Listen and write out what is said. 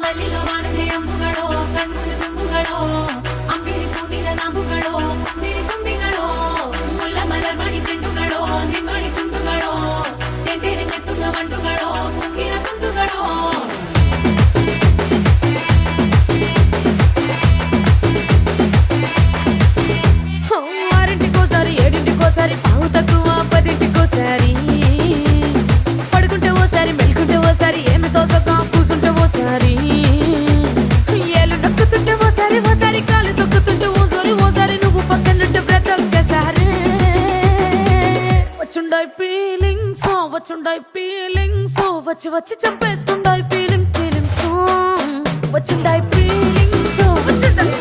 ಮಲ್ಲಿಗ ವಾಣದೆ ಅಂಬುಗಳೋ ಕಣ್ಮುಳ ತುಂಬುಗಳೋ ಅಂಬಿಳಿ ಕೂದಿನ ನಾಂಬುಗಳೋ ಚಿರಿ ತುಂಬಿಗಳೋ ಮುಲ್ಲ ಮಲರ್ ಮಣಿ ಚೆಂಡುಗಳೋ ನಿಮ್ಮಣಿ ಚುಂಡುಗಳೋ ತೆಂಟೆರೆ ಚೆತ್ತುಂಗ ಮಂಟುಗಳೋ ಕುಂಗಿನ ತುಂಡುಗಳೋ ఆరింటికోసారి ఏడింటికోసారి పావు తక్కువ పదింటికోసారి పడుకుంటే ఓసారి మెలుకుంటే ఓసారి ఏమి తోసక కూసుంటే ఓసారి ఏలు నొక్కుతుంటే ఓసారి ఓసారి కాలు తొక్కుతుంటే ఓసారి నువ్వు పక్కనుంటే బ్రతొక్కసారి వచ్చుండాయి ఫీలింగ్స్ వచ్చి వచ్చి చంపేస్తుండాయి ఫీలింగ్స్ వచ్చుండాయి ఫీలింగ్స్ వచ్చుండాయి